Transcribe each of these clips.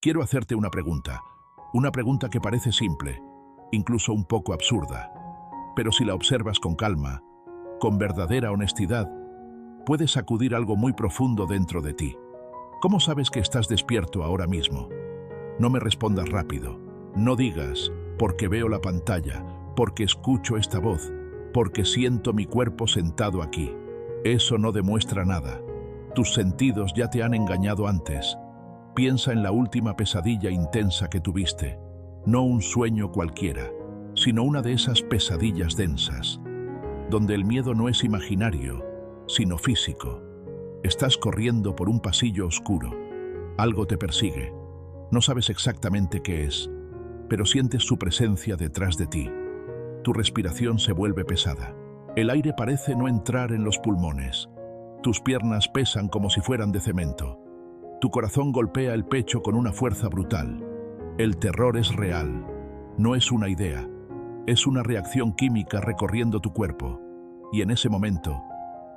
Quiero hacerte una pregunta que parece simple, incluso un poco absurda, pero si la observas con calma, con verdadera honestidad, puedes sacudir algo muy profundo dentro de ti. ¿Cómo sabes que estás despierto ahora mismo? No me respondas rápido. No digas, porque veo la pantalla, porque escucho esta voz, porque siento mi cuerpo sentado aquí. Eso no demuestra nada. Tus sentidos ya te han engañado antes. Piensa en la última pesadilla intensa que tuviste. No un sueño cualquiera, sino una de esas pesadillas densas, donde el miedo no es imaginario, sino físico. Estás corriendo por un pasillo oscuro. Algo te persigue. No sabes exactamente qué es, pero sientes su presencia detrás de ti. Tu respiración se vuelve pesada. El aire parece no entrar en los pulmones. Tus piernas pesan como si fueran de cemento. Tu corazón golpea el pecho con una fuerza brutal. El terror es real. No es una idea. Es una reacción química recorriendo tu cuerpo. Y en ese momento,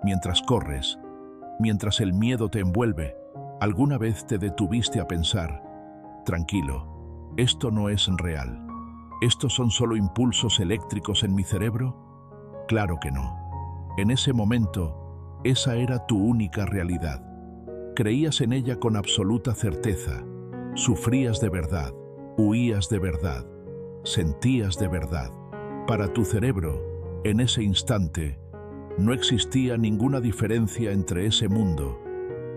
mientras corres, mientras el miedo te envuelve, ¿alguna vez te detuviste a pensar: tranquilo, esto no es real? ¿Estos son solo impulsos eléctricos en mi cerebro? Claro que no. En ese momento, esa era tu única realidad. Creías en ella con absoluta certeza. Sufrías de verdad, huías de verdad, sentías de verdad. Para tu cerebro, en ese instante, no existía ninguna diferencia entre ese mundo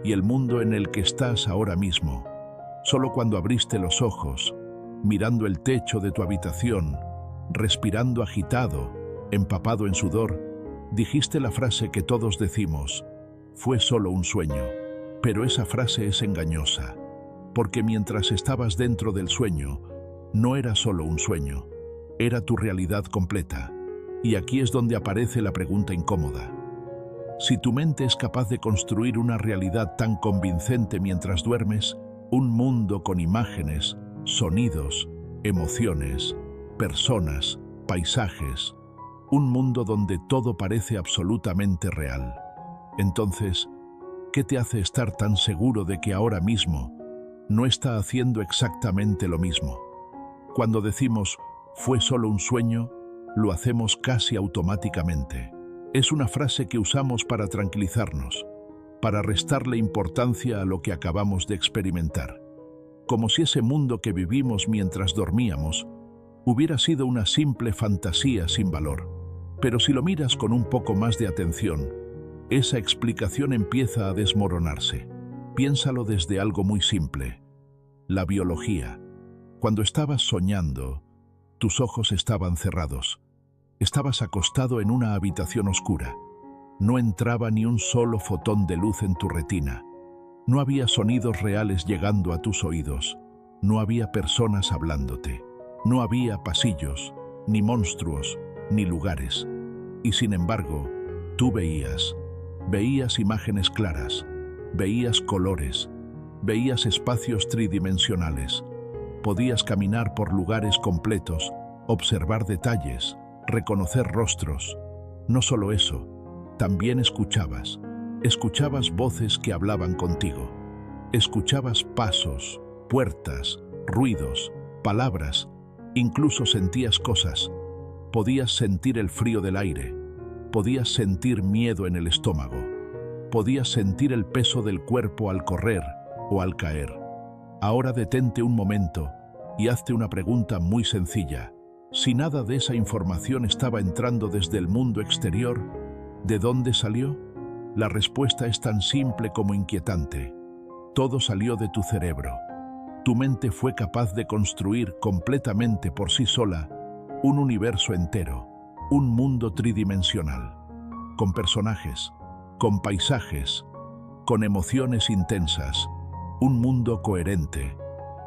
y el mundo en el que estás ahora mismo. Solo cuando abriste los ojos, mirando el techo de tu habitación, respirando agitado, empapado en sudor, dijiste la frase que todos decimos: fue solo un sueño. Pero esa frase es engañosa, porque mientras estabas dentro del sueño, no era solo un sueño, era tu realidad completa. Y aquí es donde aparece la pregunta incómoda. Si tu mente es capaz de construir una realidad tan convincente mientras duermes, un mundo con imágenes, sonidos, emociones, personas, paisajes, un mundo donde todo parece absolutamente real, entonces, ¿qué te hace estar tan seguro de que ahora mismo no está haciendo exactamente lo mismo? Cuando decimos «fue solo un sueño», lo hacemos casi automáticamente. Es una frase que usamos para tranquilizarnos, para restarle importancia a lo que acabamos de experimentar. Como si ese mundo que vivimos mientras dormíamos hubiera sido una simple fantasía sin valor. Pero si lo miras con un poco más de atención, esa explicación empieza a desmoronarse. Piénsalo desde algo muy simple: la biología. Cuando estabas soñando, tus ojos estaban cerrados. Estabas acostado en una habitación oscura. No entraba ni un solo fotón de luz en tu retina. No había sonidos reales llegando a tus oídos. No había personas hablándote. No había pasillos, ni monstruos, ni lugares. Y sin embargo, tú veías imágenes claras, veías colores, veías espacios tridimensionales. Podías caminar por lugares completos, observar detalles, reconocer rostros. No solo eso, también escuchabas voces que hablaban contigo. Escuchabas pasos, puertas, ruidos, palabras, incluso sentías cosas. Podías sentir el frío del aire, podías sentir miedo en el estómago, podías sentir el peso del cuerpo al correr o al caer. Ahora detente un momento y hazte una pregunta muy sencilla. Si nada de esa información estaba entrando desde el mundo exterior, ¿de dónde salió? La respuesta es tan simple como inquietante. Todo salió de tu cerebro. Tu mente fue capaz de construir completamente por sí sola un universo entero, un mundo tridimensional, con personajes, con paisajes, con emociones intensas, un mundo coherente,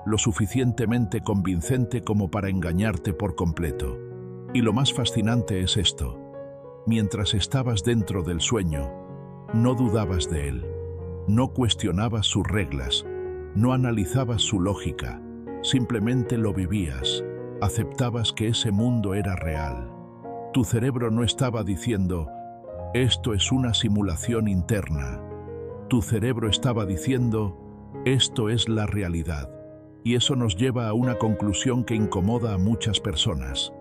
lo suficientemente convincente como para engañarte por completo. Y lo más fascinante es esto: mientras estabas dentro del sueño, no dudabas de él, no cuestionabas sus reglas, no analizabas su lógica, simplemente lo vivías, aceptabas que ese mundo era real. Tu cerebro no estaba diciendo «esto es una simulación interna». Tu cerebro estaba diciendo «esto es la realidad». Y eso nos lleva a una conclusión que incomoda a muchas personas.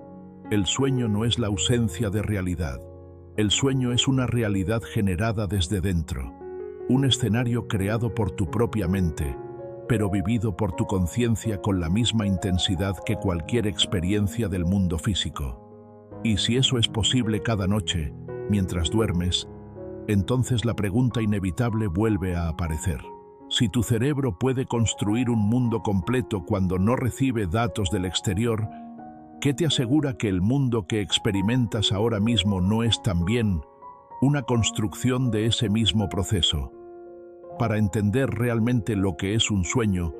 El sueño no es la ausencia de realidad. El sueño es una realidad generada desde dentro, un escenario creado por tu propia mente, pero vivido por tu conciencia con la misma intensidad que cualquier experiencia del mundo físico. Y si eso es posible cada noche, mientras duermes, entonces la pregunta inevitable vuelve a aparecer. Si tu cerebro puede construir un mundo completo cuando no recibe datos del exterior, ¿qué te asegura que el mundo que experimentas ahora mismo no es también una construcción de ese mismo proceso? Para entender realmente lo que es un sueño,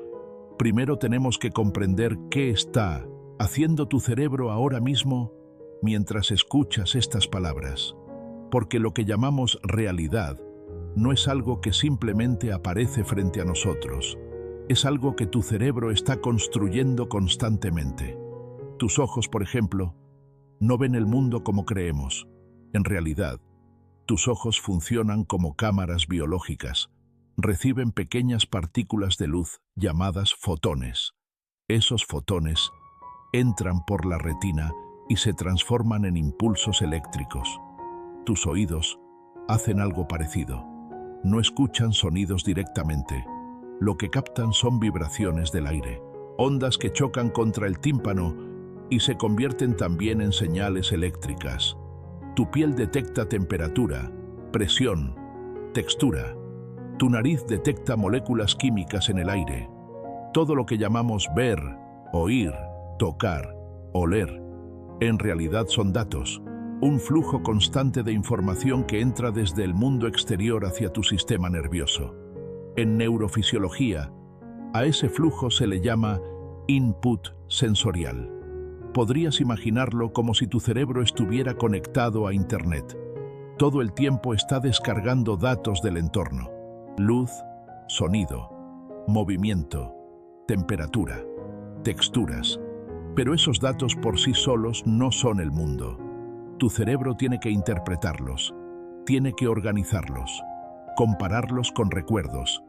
primero tenemos que comprender qué está haciendo tu cerebro ahora mismo mientras escuchas estas palabras. Porque lo que llamamos realidad no es algo que simplemente aparece frente a nosotros. Es algo que tu cerebro está construyendo constantemente. Tus ojos, por ejemplo, no ven el mundo como creemos. En realidad, tus ojos funcionan como cámaras biológicas. Reciben pequeñas partículas de luz llamadas fotones. Esos fotones entran por la retina y se transforman en impulsos eléctricos. Tus oídos hacen algo parecido. No escuchan sonidos directamente. Lo que captan son vibraciones del aire, ondas que chocan contra el tímpano y se convierten también en señales eléctricas. Tu piel detecta temperatura, presión, textura. Tu nariz detecta moléculas químicas en el aire. Todo lo que llamamos ver, oír, tocar, oler, en realidad son datos, un flujo constante de información que entra desde el mundo exterior hacia tu sistema nervioso. En neurofisiología, a ese flujo se le llama input sensorial. Podrías imaginarlo como si tu cerebro estuviera conectado a Internet. Todo el tiempo está descargando datos del entorno. Luz, sonido, movimiento, temperatura, texturas. Pero esos datos por sí solos no son el mundo. Tu cerebro tiene que interpretarlos, tiene que organizarlos, compararlos con recuerdos,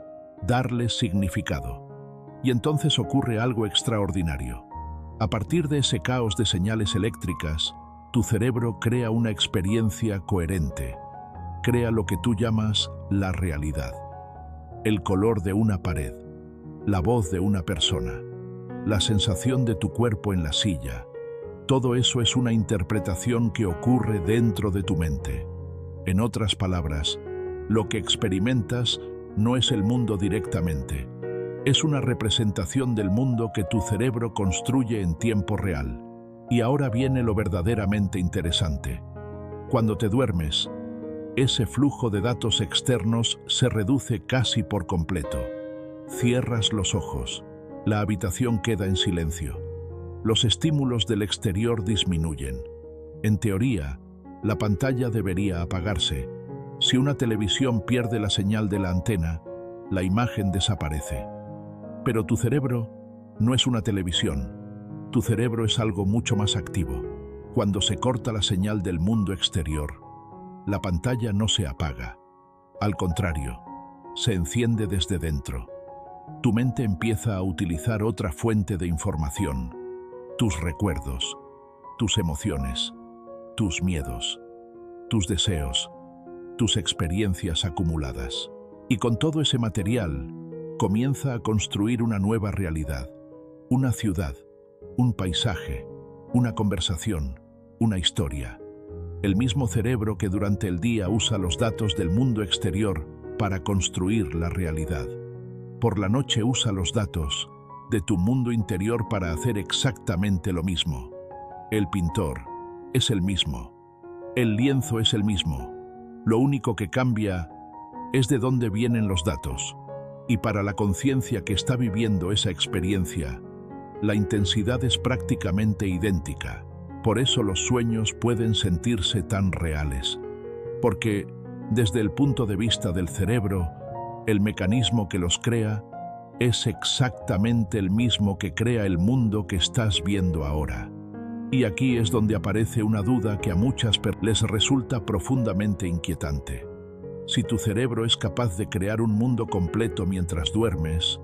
darles significado. Y entonces ocurre algo extraordinario. A partir de ese caos de señales eléctricas, tu cerebro crea una experiencia coherente. Crea lo que tú llamas la realidad. El color de una pared, la voz de una persona, la sensación de tu cuerpo en la silla. Todo eso es una interpretación que ocurre dentro de tu mente. En otras palabras, lo que experimentas no es el mundo directamente. Es una representación del mundo que tu cerebro construye en tiempo real. Y ahora viene lo verdaderamente interesante. Cuando te duermes, ese flujo de datos externos se reduce casi por completo. Cierras los ojos. La habitación queda en silencio. Los estímulos del exterior disminuyen. En teoría, la pantalla debería apagarse. Si una televisión pierde la señal de la antena, la imagen desaparece. Pero tu cerebro no es una televisión. Tu cerebro es algo mucho más activo. Cuando se corta la señal del mundo exterior, la pantalla no se apaga. Al contrario, se enciende desde dentro. Tu mente empieza a utilizar otra fuente de información. Tus recuerdos, tus emociones, tus miedos, tus deseos, tus experiencias acumuladas. Y con todo ese material, comienza a construir una nueva realidad. Una ciudad, un paisaje, una conversación, una historia. El mismo cerebro que durante el día usa los datos del mundo exterior para construir la realidad. Por la noche usa los datos de tu mundo interior para hacer exactamente lo mismo. El pintor es el mismo. El lienzo es el mismo. Lo único que cambia es de dónde vienen los datos. Y para la conciencia que está viviendo esa experiencia, la intensidad es prácticamente idéntica. Por eso los sueños pueden sentirse tan reales. Porque, desde el punto de vista del cerebro, el mecanismo que los crea es exactamente el mismo que crea el mundo que estás viendo ahora. Y aquí es donde aparece una duda que a muchas personas les resulta profundamente inquietante. Si tu cerebro es capaz de crear un mundo completo mientras duermes,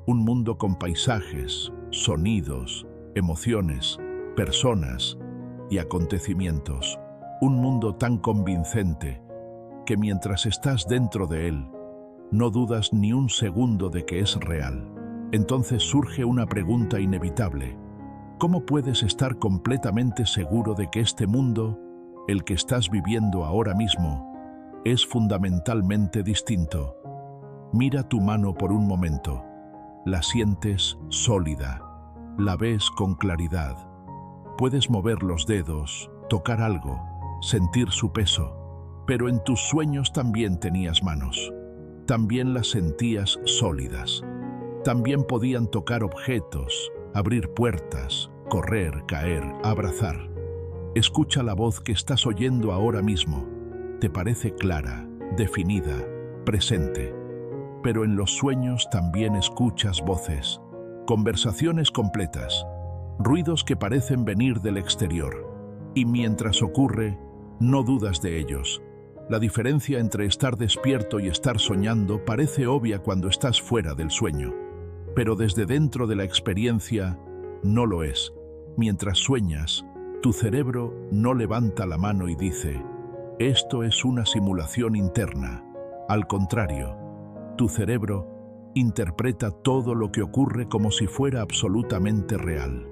Un mundo con paisajes, sonidos, emociones, personas y acontecimientos. Un mundo tan convincente que mientras estás dentro de él, no dudas ni un segundo de que es real. Entonces surge una pregunta inevitable. ¿Cómo puedes estar completamente seguro de que este mundo, el que estás viviendo ahora mismo, es fundamentalmente distinto? Mira tu mano por un momento. La sientes sólida. La ves con claridad. Puedes mover los dedos, tocar algo, sentir su peso. Pero en tus sueños también tenías manos. También las sentías sólidas. También podían tocar objetos, abrir puertas, correr, caer, abrazar. Escucha la voz que estás oyendo ahora mismo. Te parece clara, definida, presente. Pero en los sueños también escuchas voces, conversaciones completas, ruidos que parecen venir del exterior. Y mientras ocurre, no dudas de ellos. La diferencia entre estar despierto y estar soñando parece obvia cuando estás fuera del sueño. Pero desde dentro de la experiencia, no lo es. Mientras sueñas, tu cerebro no levanta la mano y dice, esto es una simulación interna. Al contrario, tu cerebro interpreta todo lo que ocurre como si fuera absolutamente real.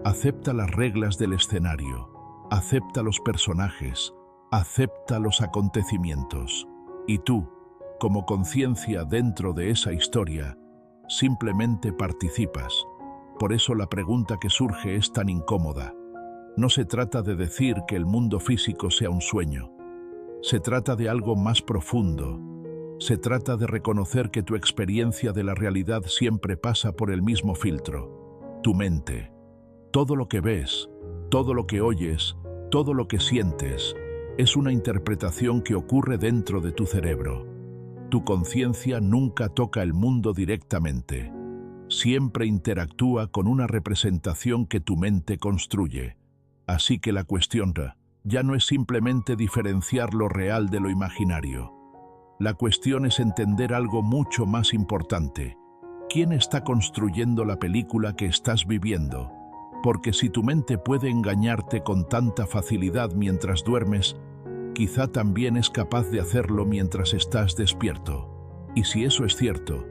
Acepta las reglas del escenario, acepta los personajes, acepta los acontecimientos. Y tú, como conciencia dentro de esa historia, simplemente participas. Por eso la pregunta que surge es tan incómoda. No se trata de decir que el mundo físico sea un sueño. Se trata de algo más profundo. Se trata de reconocer que tu experiencia de la realidad siempre pasa por el mismo filtro, tu mente. Todo lo que ves, todo lo que oyes, todo lo que sientes, es una interpretación que ocurre dentro de tu cerebro. Tu conciencia nunca toca el mundo directamente. Siempre interactúa con una representación que tu mente construye. Así que la cuestión ya no es simplemente diferenciar lo real de lo imaginario. La cuestión es entender algo mucho más importante. ¿Quién está construyendo la película que estás viviendo? Porque si tu mente puede engañarte con tanta facilidad mientras duermes, quizá también es capaz de hacerlo mientras estás despierto. Y si eso es cierto,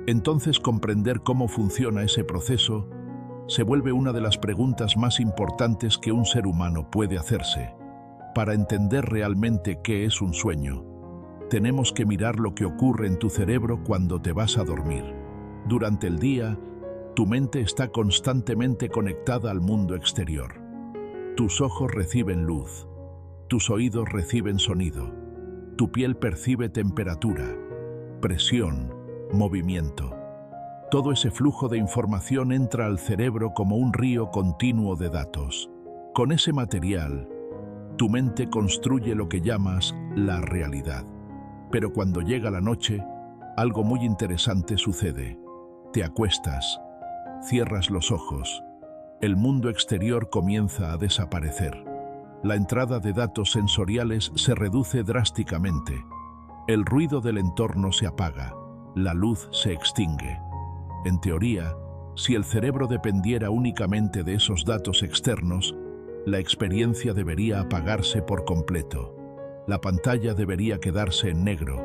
entonces comprender cómo funciona ese proceso se vuelve una de las preguntas más importantes que un ser humano puede hacerse. Para entender realmente qué es un sueño, tenemos que mirar lo que ocurre en tu cerebro cuando te vas a dormir. Durante el día, tu mente está constantemente conectada al mundo exterior. Tus ojos reciben luz, tus oídos reciben sonido, tu piel percibe temperatura, presión, movimiento. Todo ese flujo de información entra al cerebro como un río continuo de datos. Con ese material, tu mente construye lo que llamas la realidad. Pero cuando llega la noche, algo muy interesante sucede. Te acuestas, cierras los ojos. El mundo exterior comienza a desaparecer. La entrada de datos sensoriales se reduce drásticamente. El ruido del entorno se apaga. La luz se extingue. En teoría, si el cerebro dependiera únicamente de esos datos externos, la experiencia debería apagarse por completo. La pantalla debería quedarse en negro,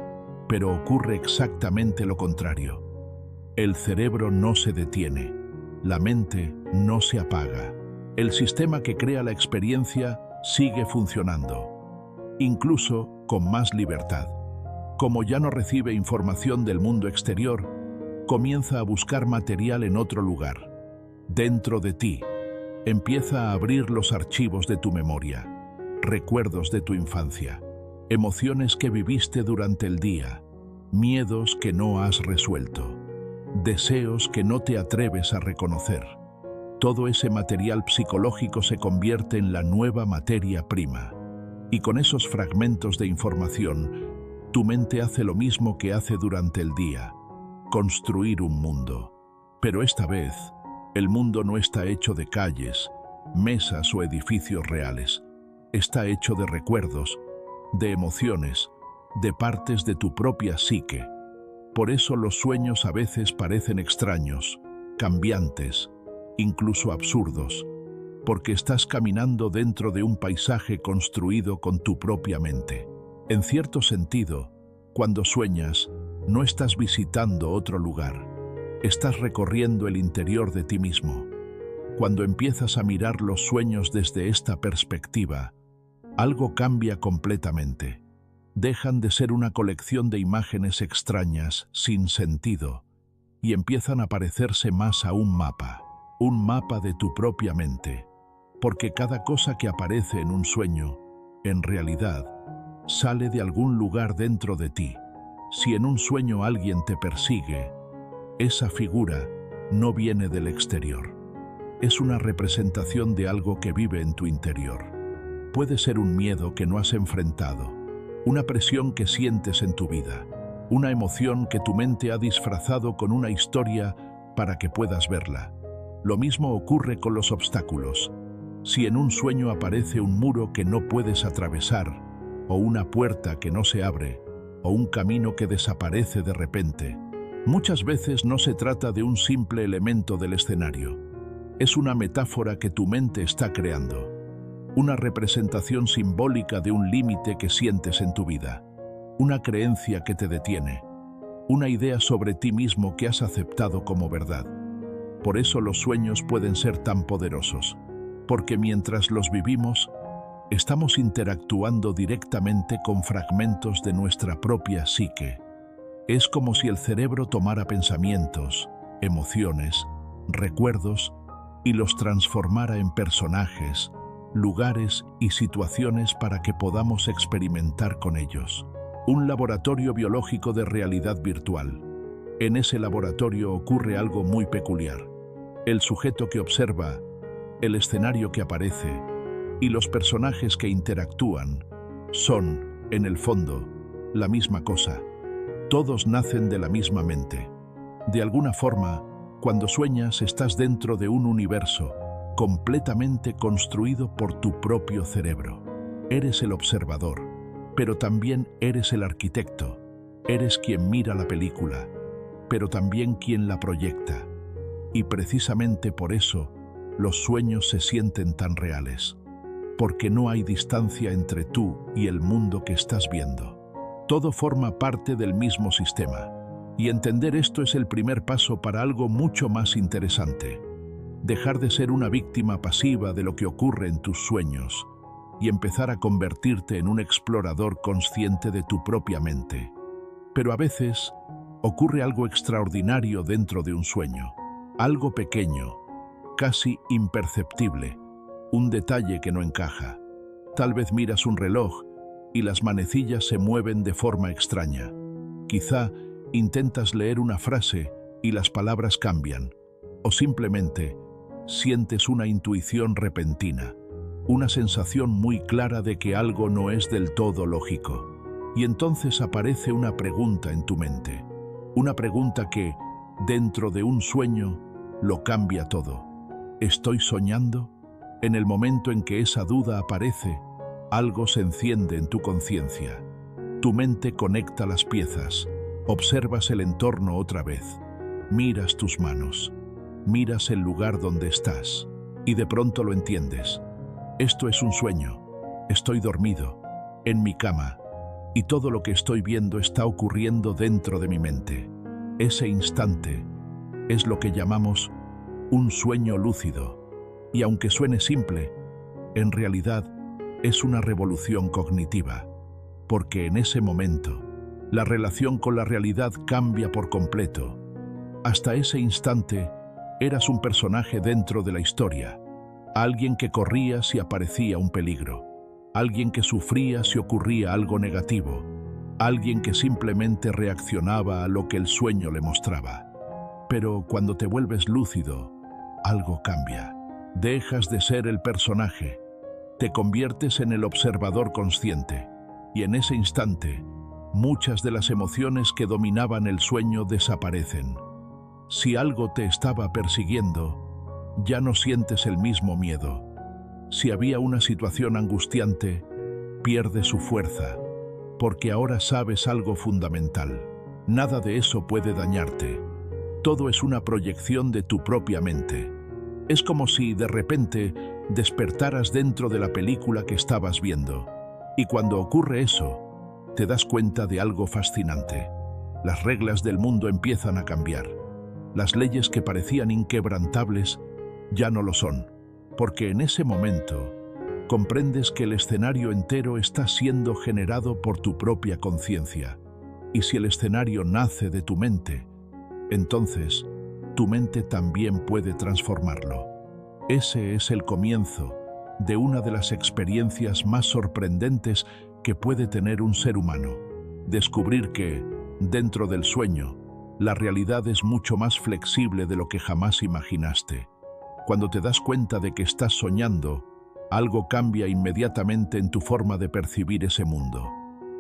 pero ocurre exactamente lo contrario. El cerebro no se detiene, la mente no se apaga. El sistema que crea la experiencia sigue funcionando, incluso con más libertad. Como ya no recibe información del mundo exterior, comienza a buscar material en otro lugar, dentro de ti. Empieza a abrir los archivos de tu memoria, recuerdos de tu infancia, emociones que viviste durante el día, miedos que no has resuelto, deseos que no te atreves a reconocer. Todo ese material psicológico se convierte en la nueva materia prima. Y con esos fragmentos de información, tu mente hace lo mismo que hace durante el día, construir un mundo. Pero esta vez, el mundo no está hecho de calles, mesas o edificios reales. Está hecho de recuerdos, de emociones, de partes de tu propia psique. Por eso los sueños a veces parecen extraños, cambiantes, incluso absurdos, porque estás caminando dentro de un paisaje construido con tu propia mente. En cierto sentido, cuando sueñas, no estás visitando otro lugar, estás recorriendo el interior de ti mismo. Cuando empiezas a mirar los sueños desde esta perspectiva, algo cambia completamente. Dejan de ser una colección de imágenes extrañas, sin sentido, y empiezan a parecerse más a un mapa de tu propia mente, porque cada cosa que aparece en un sueño, en realidad, sale de algún lugar dentro de ti. Si en un sueño alguien te persigue, esa figura no viene del exterior. Es una representación de algo que vive en tu interior. Puede ser un miedo que no has enfrentado, una presión que sientes en tu vida, una emoción que tu mente ha disfrazado con una historia para que puedas verla. Lo mismo ocurre con los obstáculos. Si en un sueño aparece un muro que no puedes atravesar, o una puerta que no se abre, o un camino que desaparece de repente, muchas veces no se trata de un simple elemento del escenario. Es una metáfora que tu mente está creando, una representación simbólica de un límite que sientes en tu vida, una creencia que te detiene, una idea sobre ti mismo que has aceptado como verdad. Por eso los sueños pueden ser tan poderosos, porque mientras los vivimos, estamos interactuando directamente con fragmentos de nuestra propia psique. Es como si el cerebro tomara pensamientos, emociones, recuerdos y los transformara en personajes, lugares y situaciones para que podamos experimentar con ellos. Un laboratorio biológico de realidad virtual. En ese laboratorio ocurre algo muy peculiar. El sujeto que observa, el escenario que aparece y los personajes que interactúan son, en el fondo, la misma cosa. Todos nacen de la misma mente. De alguna forma, cuando sueñas estás dentro de un universo completamente construido por tu propio cerebro. Eres el observador, pero también eres el arquitecto. Eres quien mira la película, pero también quien la proyecta. Y precisamente por eso, los sueños se sienten tan reales, porque no hay distancia entre tú y el mundo que estás viendo. Todo forma parte del mismo sistema, y entender esto es el primer paso para algo mucho más interesante. Dejar de ser una víctima pasiva de lo que ocurre en tus sueños, y empezar a convertirte en un explorador consciente de tu propia mente. Pero a veces, ocurre algo extraordinario dentro de un sueño, algo pequeño, casi imperceptible, un detalle que no encaja. Tal vez miras un reloj y las manecillas se mueven de forma extraña. Quizá intentas leer una frase y las palabras cambian. O simplemente sientes una intuición repentina, una sensación muy clara de que algo no es del todo lógico. Y entonces aparece una pregunta en tu mente. Una pregunta que, dentro de un sueño, lo cambia todo. ¿Estoy soñando? En el momento en que esa duda aparece, algo se enciende en tu conciencia. Tu mente conecta las piezas, observas el entorno otra vez, miras tus manos, miras el lugar donde estás y de pronto lo entiendes. Esto es un sueño, estoy dormido, en mi cama, y todo lo que estoy viendo está ocurriendo dentro de mi mente. Ese instante es lo que llamamos un sueño lúcido. Y aunque suene simple, en realidad es una revolución cognitiva, porque en ese momento la relación con la realidad cambia por completo. Hasta ese instante eras un personaje dentro de la historia, alguien que corría si aparecía un peligro, alguien que sufría si ocurría algo negativo, alguien que simplemente reaccionaba a lo que el sueño le mostraba. Pero cuando te vuelves lúcido, algo cambia. Dejas de ser el personaje, te conviertes en el observador consciente, y en ese instante, muchas de las emociones que dominaban el sueño desaparecen. Si algo te estaba persiguiendo, ya no sientes el mismo miedo. Si había una situación angustiante, pierde su fuerza, porque ahora sabes algo fundamental. Nada de eso puede dañarte. Todo es una proyección de tu propia mente. Es como si de repente despertaras dentro de la película que estabas viendo. Y cuando ocurre eso, te das cuenta de algo fascinante. Las reglas del mundo empiezan a cambiar. Las leyes que parecían inquebrantables ya no lo son, porque en ese momento comprendes que el escenario entero está siendo generado por tu propia conciencia. Y si el escenario nace de tu mente, entonces tu mente también puede transformarlo. Ese es el comienzo de una de las experiencias más sorprendentes que puede tener un ser humano. Descubrir que, dentro del sueño, la realidad es mucho más flexible de lo que jamás imaginaste. Cuando te das cuenta de que estás soñando, algo cambia inmediatamente en tu forma de percibir ese mundo.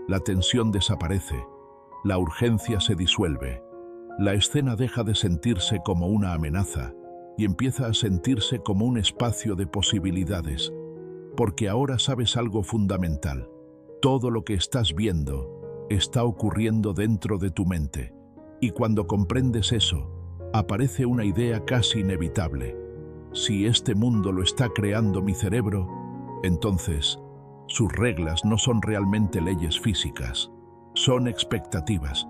La tensión desaparece, la urgencia se disuelve, la escena deja de sentirse como una amenaza y empieza a sentirse como un espacio de posibilidades, porque ahora sabes algo fundamental. Todo lo que estás viendo está ocurriendo dentro de tu mente, y cuando comprendes eso, aparece una idea casi inevitable. Si este mundo lo está creando mi cerebro, entonces sus reglas no son realmente leyes físicas, son expectativas.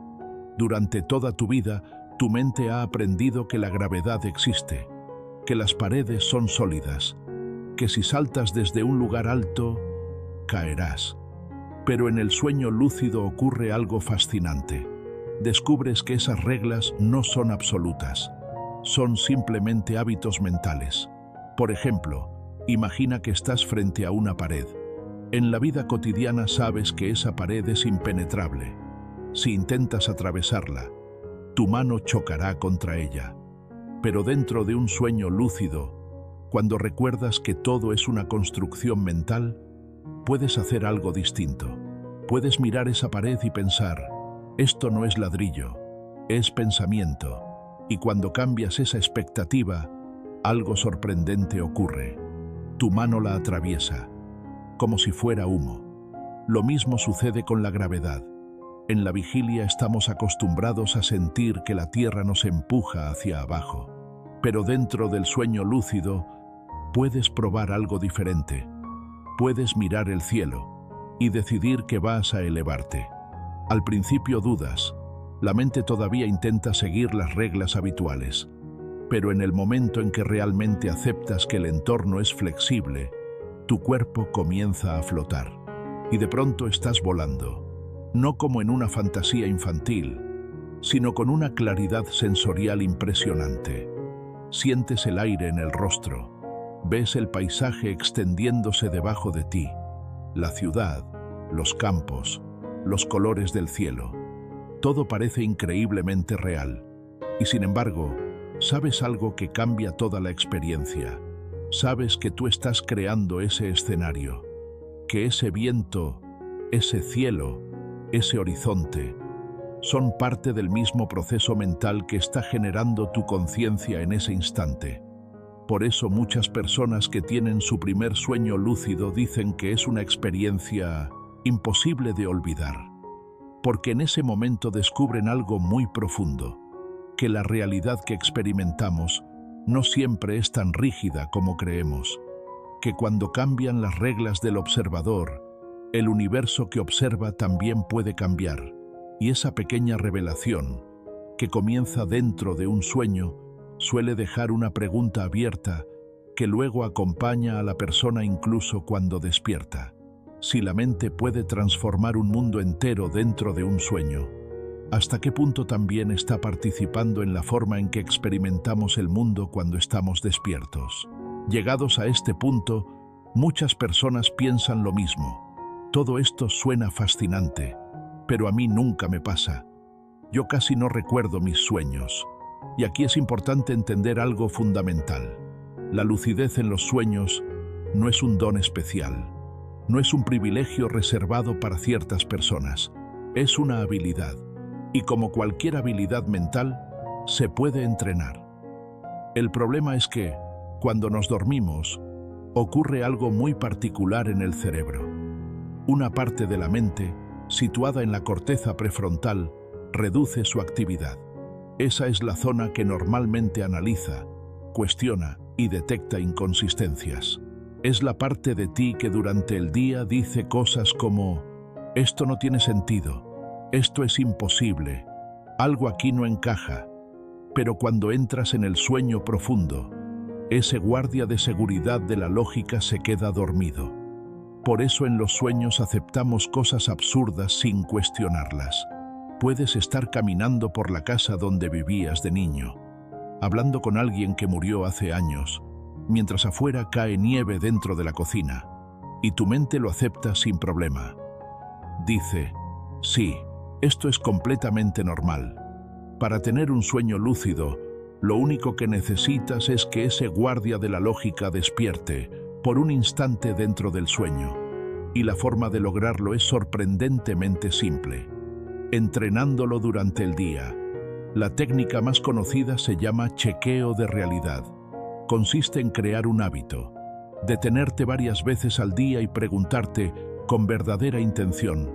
Durante toda tu vida, tu mente ha aprendido que la gravedad existe, que las paredes son sólidas, que si saltas desde un lugar alto, caerás. Pero en el sueño lúcido ocurre algo fascinante. Descubres que esas reglas no son absolutas, son simplemente hábitos mentales. Por ejemplo, imagina que estás frente a una pared. En la vida cotidiana sabes que esa pared es impenetrable. Si intentas atravesarla, tu mano chocará contra ella. Pero dentro de un sueño lúcido, cuando recuerdas que todo es una construcción mental, puedes hacer algo distinto. Puedes mirar esa pared y pensar, esto no es ladrillo, es pensamiento. Y cuando cambias esa expectativa, algo sorprendente ocurre. Tu mano la atraviesa, como si fuera humo. Lo mismo sucede con la gravedad. En la vigilia estamos acostumbrados a sentir que la Tierra nos empuja hacia abajo. Pero dentro del sueño lúcido, puedes probar algo diferente. Puedes mirar el cielo y decidir que vas a elevarte. Al principio dudas, la mente todavía intenta seguir las reglas habituales. Pero en el momento en que realmente aceptas que el entorno es flexible, tu cuerpo comienza a flotar. Y de pronto estás volando. No como en una fantasía infantil, sino con una claridad sensorial impresionante. Sientes el aire en el rostro, ves el paisaje extendiéndose debajo de ti, la ciudad, los campos, los colores del cielo. Todo parece increíblemente real, y sin embargo, sabes algo que cambia toda la experiencia. Sabes que tú estás creando ese escenario, que ese viento, ese cielo, ese horizonte, son parte del mismo proceso mental que está generando tu conciencia en ese instante. Por eso muchas personas que tienen su primer sueño lúcido dicen que es una experiencia imposible de olvidar, porque en ese momento descubren algo muy profundo, que la realidad que experimentamos no siempre es tan rígida como creemos, que cuando cambian las reglas del observador, el universo que observa también puede cambiar, y esa pequeña revelación, que comienza dentro de un sueño, suele dejar una pregunta abierta que luego acompaña a la persona incluso cuando despierta. Si la mente puede transformar un mundo entero dentro de un sueño, ¿hasta qué punto también está participando en la forma en que experimentamos el mundo cuando estamos despiertos? Llegados a este punto, muchas personas piensan lo mismo. Todo esto suena fascinante, pero a mí nunca me pasa. Yo casi no recuerdo mis sueños. Y aquí es importante entender algo fundamental. La lucidez en los sueños no es un don especial. No es un privilegio reservado para ciertas personas. Es una habilidad. Y como cualquier habilidad mental, se puede entrenar. El problema es que, cuando nos dormimos, ocurre algo muy particular en el cerebro. Una parte de la mente, situada en la corteza prefrontal, reduce su actividad. Esa es la zona que normalmente analiza, cuestiona y detecta inconsistencias. Es la parte de ti que durante el día dice cosas como: esto no tiene sentido, esto es imposible, algo aquí no encaja. Pero cuando entras en el sueño profundo, ese guardia de seguridad de la lógica se queda dormido. Por eso en los sueños aceptamos cosas absurdas sin cuestionarlas. Puedes estar caminando por la casa donde vivías de niño, hablando con alguien que murió hace años, mientras afuera cae nieve dentro de la cocina, y tu mente lo acepta sin problema. Dice: sí, esto es completamente normal. Para tener un sueño lúcido, lo único que necesitas es que ese guardia de la lógica despierte por un instante dentro del sueño. Y la forma de lograrlo es sorprendentemente simple, entrenándolo durante el día. La técnica más conocida se llama chequeo de realidad. Consiste en crear un hábito, detenerte varias veces al día y preguntarte con verdadera intención: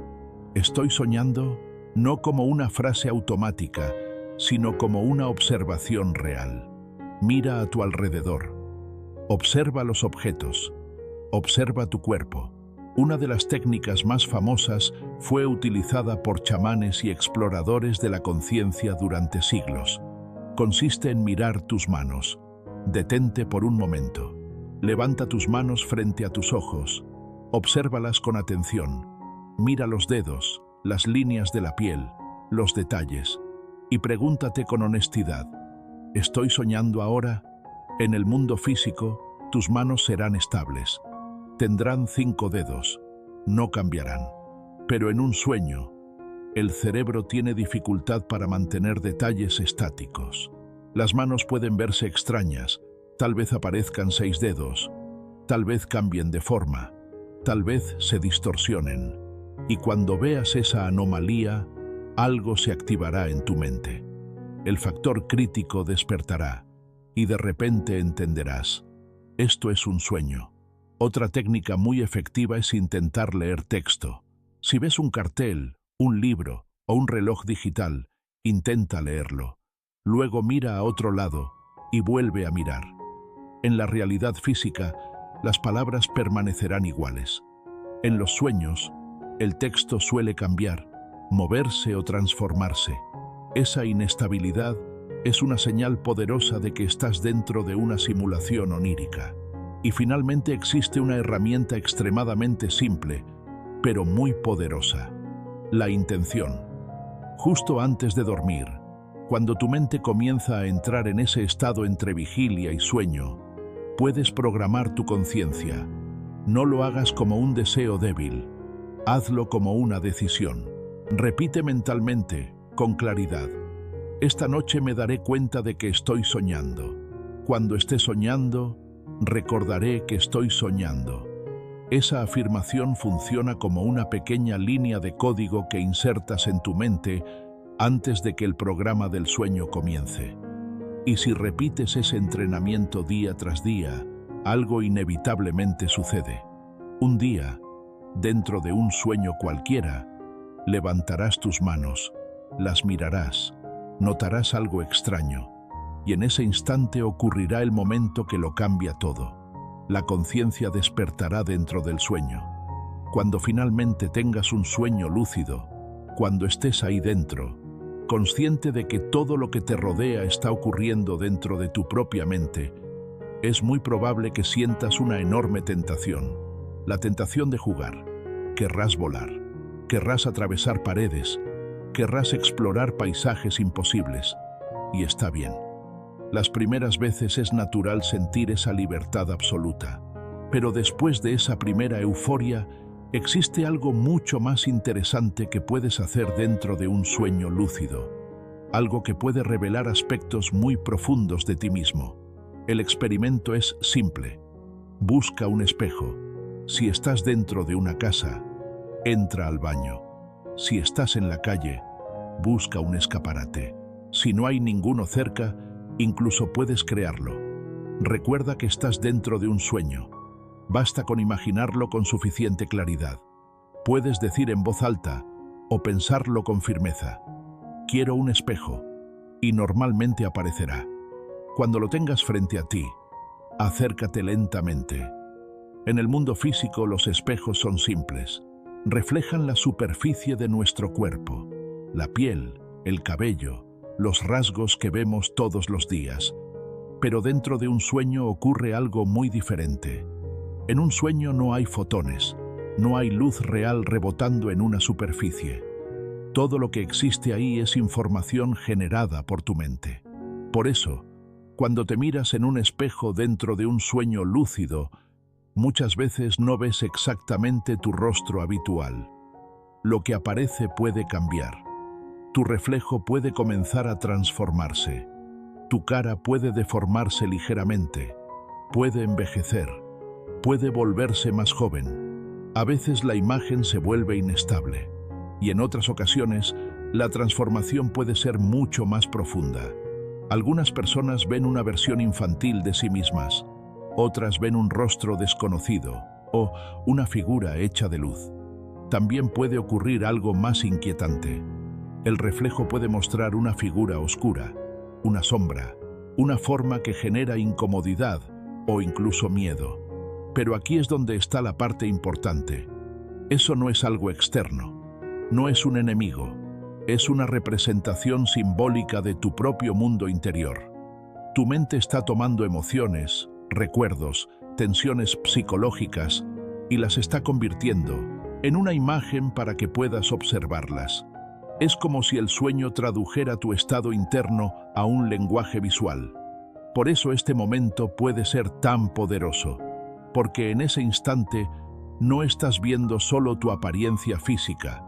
¿estoy soñando? No como una frase automática, sino como una observación real. Mira a tu alrededor. Observa los objetos. Observa tu cuerpo. Una de las técnicas más famosas fue utilizada por chamanes y exploradores de la conciencia durante siglos. Consiste en mirar tus manos. Detente por un momento. Levanta tus manos frente a tus ojos. Obsérvalas con atención. Mira los dedos, las líneas de la piel, los detalles. Y pregúntate con honestidad: ¿estoy soñando ahora? En el mundo físico, tus manos serán estables. Tendrán 5 dedos, no cambiarán. Pero en un sueño, el cerebro tiene dificultad para mantener detalles estáticos. Las manos pueden verse extrañas, tal vez aparezcan 6 dedos, tal vez cambien de forma, tal vez se distorsionen. Y cuando veas esa anomalía, algo se activará en tu mente. El factor crítico despertará, y de repente entenderás: esto es un sueño. Otra técnica muy efectiva es intentar leer texto. Si ves un cartel, un libro o un reloj digital, intenta leerlo. Luego mira a otro lado y vuelve a mirar. En la realidad física, las palabras permanecerán iguales. En los sueños, el texto suele cambiar, moverse o transformarse. Esa inestabilidad es una señal poderosa de que estás dentro de una simulación onírica. Y finalmente existe una herramienta extremadamente simple, pero muy poderosa: la intención. Justo antes de dormir, cuando tu mente comienza a entrar en ese estado entre vigilia y sueño, puedes programar tu conciencia. No lo hagas como un deseo débil, hazlo como una decisión. Repite mentalmente, con claridad: esta noche me daré cuenta de que estoy soñando. Cuando esté soñando, recordaré que estoy soñando. Esa afirmación funciona como una pequeña línea de código que insertas en tu mente antes de que el programa del sueño comience. Y si repites ese entrenamiento día tras día, algo inevitablemente sucede. Un día, dentro de un sueño cualquiera, levantarás tus manos, las mirarás, notarás algo extraño, y en ese instante ocurrirá el momento que lo cambia todo. La conciencia despertará dentro del sueño. Cuando finalmente tengas un sueño lúcido, cuando estés ahí dentro, consciente de que todo lo que te rodea está ocurriendo dentro de tu propia mente, es muy probable que sientas una enorme tentación, la tentación de jugar. Querrás volar, querrás atravesar paredes, querrás explorar paisajes imposibles, y está bien. Las primeras veces es natural sentir esa libertad absoluta, pero después de esa primera euforia, existe algo mucho más interesante que puedes hacer dentro de un sueño lúcido, algo que puede revelar aspectos muy profundos de ti mismo. El experimento es simple. Busca un espejo. Si estás dentro de una casa, entra al baño. Si estás en la calle, busca un escaparate. Si no hay ninguno cerca, incluso puedes crearlo. Recuerda que estás dentro de un sueño. Basta con imaginarlo con suficiente claridad. Puedes decir en voz alta o pensarlo con firmeza: quiero un espejo, y normalmente aparecerá. Cuando lo tengas frente a ti, acércate lentamente. En el mundo físico los espejos son simples. Reflejan la superficie de nuestro cuerpo, la piel, el cabello, los rasgos que vemos todos los días. Pero dentro de un sueño ocurre algo muy diferente. En un sueño no hay fotones, no hay luz real rebotando en una superficie. Todo lo que existe ahí es información generada por tu mente. Por eso, cuando te miras en un espejo dentro de un sueño lúcido, muchas veces no ves exactamente tu rostro habitual. Lo que aparece puede cambiar. Tu reflejo puede comenzar a transformarse. Tu cara puede deformarse ligeramente, puede envejecer, puede volverse más joven. A veces la imagen se vuelve inestable y en otras ocasiones la transformación puede ser mucho más profunda. Algunas personas ven una versión infantil de sí mismas, otras ven un rostro desconocido o una figura hecha de luz. También puede ocurrir algo más inquietante. El reflejo puede mostrar una figura oscura, una sombra, una forma que genera incomodidad o incluso miedo. Pero aquí es donde está la parte importante. Eso no es algo externo, no es un enemigo, es una representación simbólica de tu propio mundo interior. Tu mente está tomando emociones, recuerdos, tensiones psicológicas y las está convirtiendo en una imagen para que puedas observarlas. Es como si el sueño tradujera tu estado interno a un lenguaje visual. Por eso este momento puede ser tan poderoso, porque en ese instante no estás viendo solo tu apariencia física,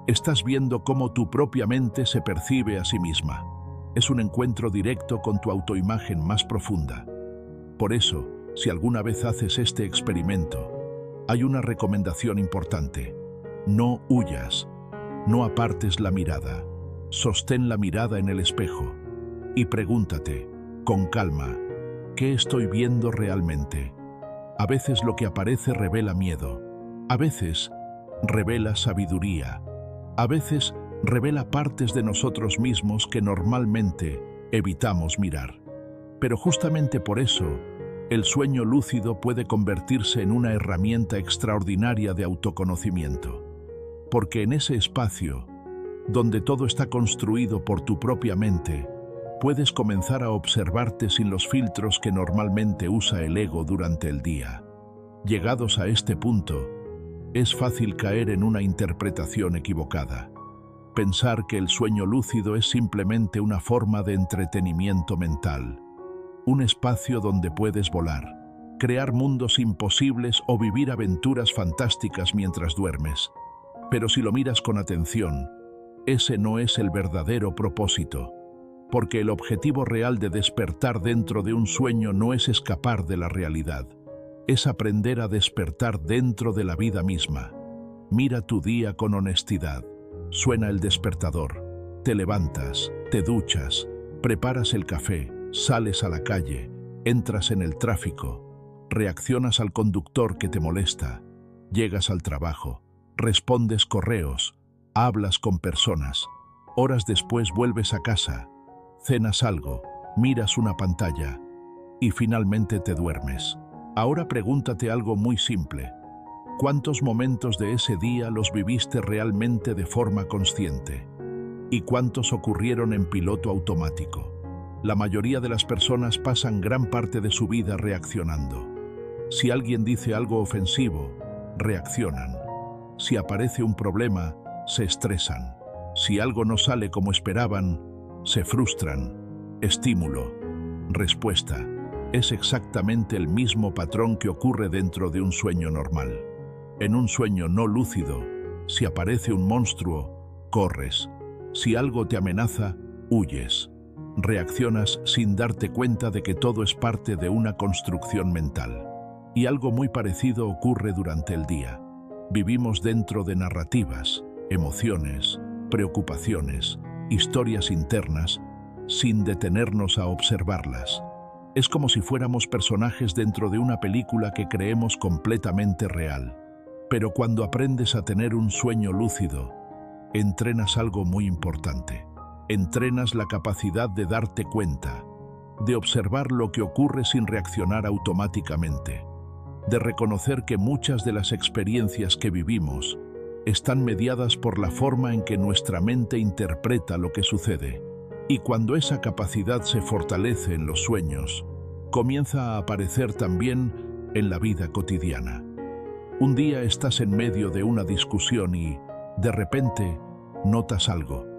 estás viendo cómo tu propia mente se percibe a sí misma. Es un encuentro directo con tu autoimagen más profunda. Por eso, si alguna vez haces este experimento, hay una recomendación importante. No huyas. No apartes la mirada, sostén la mirada en el espejo y pregúntate, con calma, ¿qué estoy viendo realmente? A veces lo que aparece revela miedo, a veces revela sabiduría, a veces revela partes de nosotros mismos que normalmente evitamos mirar. Pero justamente por eso, el sueño lúcido puede convertirse en una herramienta extraordinaria de autoconocimiento. Porque en ese espacio, donde todo está construido por tu propia mente, puedes comenzar a observarte sin los filtros que normalmente usa el ego durante el día. Llegados a este punto, es fácil caer en una interpretación equivocada. Pensar que el sueño lúcido es simplemente una forma de entretenimiento mental, un espacio donde puedes volar, crear mundos imposibles o vivir aventuras fantásticas mientras duermes. Pero si lo miras con atención, ese no es el verdadero propósito, porque el objetivo real de despertar dentro de un sueño no es escapar de la realidad, es aprender a despertar dentro de la vida misma. Mira tu día con honestidad. Suena el despertador, te levantas, te duchas, preparas el café, sales a la calle, entras en el tráfico, reaccionas al conductor que te molesta, llegas al trabajo, respondes correos, hablas con personas. Horas después vuelves a casa, cenas algo, miras una pantalla y finalmente te duermes. Ahora pregúntate algo muy simple. ¿Cuántos momentos de ese día los viviste realmente de forma consciente? ¿Y cuántos ocurrieron en piloto automático? La mayoría de las personas pasan gran parte de su vida reaccionando. Si alguien dice algo ofensivo, reaccionan. Si aparece un problema, se estresan. Si algo no sale como esperaban, se frustran. Estímulo, respuesta. Es exactamente el mismo patrón que ocurre dentro de un sueño normal. En un sueño no lúcido, si aparece un monstruo, corres. Si algo te amenaza, huyes. Reaccionas sin darte cuenta de que todo es parte de una construcción mental. Y algo muy parecido ocurre durante el día. Vivimos dentro de narrativas, emociones, preocupaciones, historias internas, sin detenernos a observarlas. Es como si fuéramos personajes dentro de una película que creemos completamente real. Pero cuando aprendes a tener un sueño lúcido, entrenas algo muy importante. Entrenas la capacidad de darte cuenta, de observar lo que ocurre sin reaccionar automáticamente, de reconocer que muchas de las experiencias que vivimos están mediadas por la forma en que nuestra mente interpreta lo que sucede. Y cuando esa capacidad se fortalece en los sueños, comienza a aparecer también en la vida cotidiana. Un día estás en medio de una discusión y, de repente, notas algo.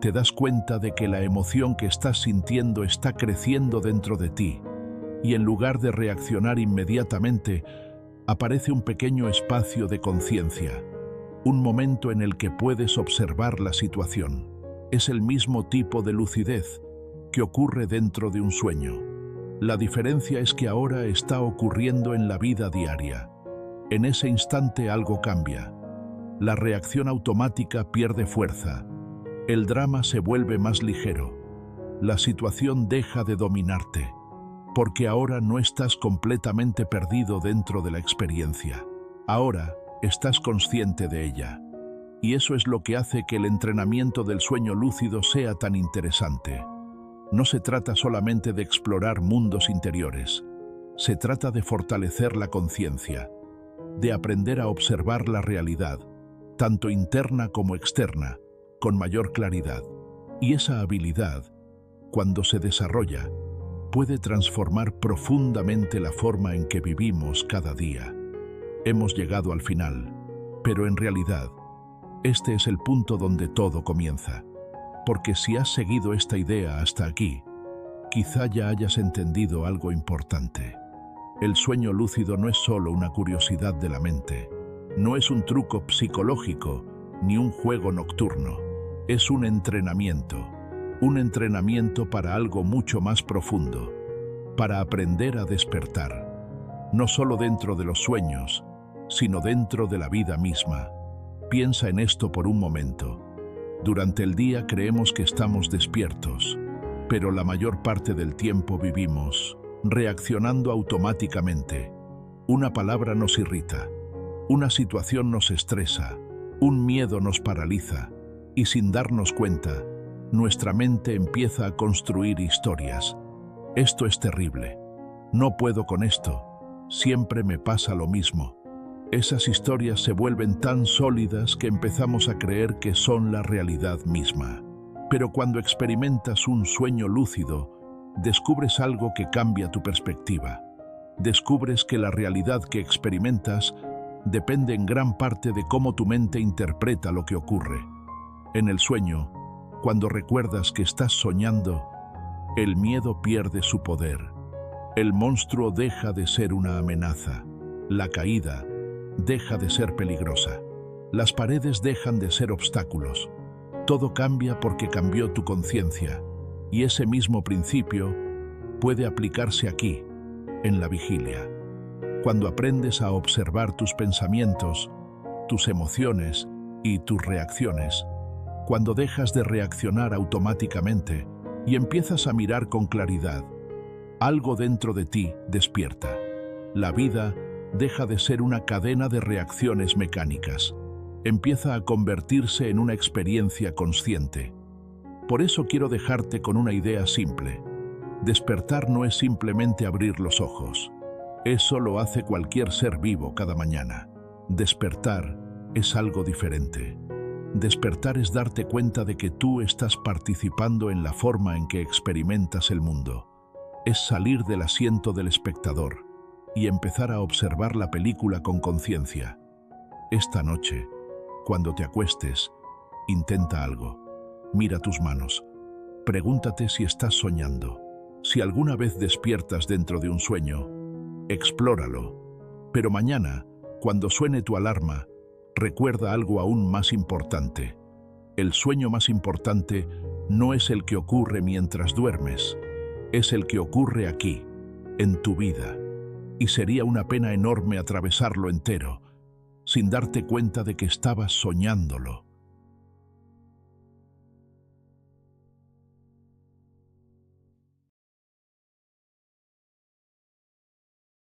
Te das cuenta de que la emoción que estás sintiendo está creciendo dentro de ti, y en lugar de reaccionar inmediatamente, aparece un pequeño espacio de conciencia, un momento en el que puedes observar la situación. Es el mismo tipo de lucidez que ocurre dentro de un sueño. La diferencia es que ahora está ocurriendo en la vida diaria. En ese instante algo cambia. La reacción automática pierde fuerza. El drama se vuelve más ligero. La situación deja de dominarte, porque ahora no estás completamente perdido dentro de la experiencia. Ahora estás consciente de ella. Y eso es lo que hace que el entrenamiento del sueño lúcido sea tan interesante. No se trata solamente de explorar mundos interiores. Se trata de fortalecer la conciencia, de aprender a observar la realidad, tanto interna como externa, con mayor claridad. Y esa habilidad, cuando se desarrolla, puede transformar profundamente la forma en que vivimos cada día. Hemos llegado al final, pero en realidad, este es el punto donde todo comienza. Porque si has seguido esta idea hasta aquí, quizá ya hayas entendido algo importante. El sueño lúcido no es solo una curiosidad de la mente, no es un truco psicológico ni un juego nocturno. Es un entrenamiento para algo mucho más profundo, para aprender a despertar, no solo dentro de los sueños, sino dentro de la vida misma. Piensa en esto por un momento. Durante el día creemos que estamos despiertos, pero la mayor parte del tiempo vivimos reaccionando automáticamente. Una palabra nos irrita, una situación nos estresa, un miedo nos paraliza, y sin darnos cuenta, nuestra mente empieza a construir historias. Esto es terrible. No puedo con esto. Siempre me pasa lo mismo. Esas historias se vuelven tan sólidas que empezamos a creer que son la realidad misma. Pero cuando experimentas un sueño lúcido, descubres algo que cambia tu perspectiva. Descubres que la realidad que experimentas depende en gran parte de cómo tu mente interpreta lo que ocurre. En el sueño, cuando recuerdas que estás soñando, el miedo pierde su poder. El monstruo deja de ser una amenaza. La caída deja de ser peligrosa. Las paredes dejan de ser obstáculos. Todo cambia porque cambió tu conciencia. Y ese mismo principio puede aplicarse aquí, en la vigilia. Cuando aprendes a observar tus pensamientos, tus emociones y tus reacciones, cuando dejas de reaccionar automáticamente y empiezas a mirar con claridad, algo dentro de ti despierta. La vida deja de ser una cadena de reacciones mecánicas. Empieza a convertirse en una experiencia consciente. Por eso quiero dejarte con una idea simple. Despertar no es simplemente abrir los ojos. Eso lo hace cualquier ser vivo cada mañana. Despertar es algo diferente. Despertar es darte cuenta de que tú estás participando en la forma en que experimentas el mundo. Es salir del asiento del espectador y empezar a observar la película con conciencia. Esta noche, cuando te acuestes, intenta algo. Mira tus manos. Pregúntate si estás soñando. Si alguna vez despiertas dentro de un sueño, explóralo. Pero mañana, cuando suene tu alarma, recuerda algo aún más importante. El sueño más importante no es el que ocurre mientras duermes, es el que ocurre aquí, en tu vida. Y sería una pena enorme atravesarlo entero, sin darte cuenta de que estabas soñándolo.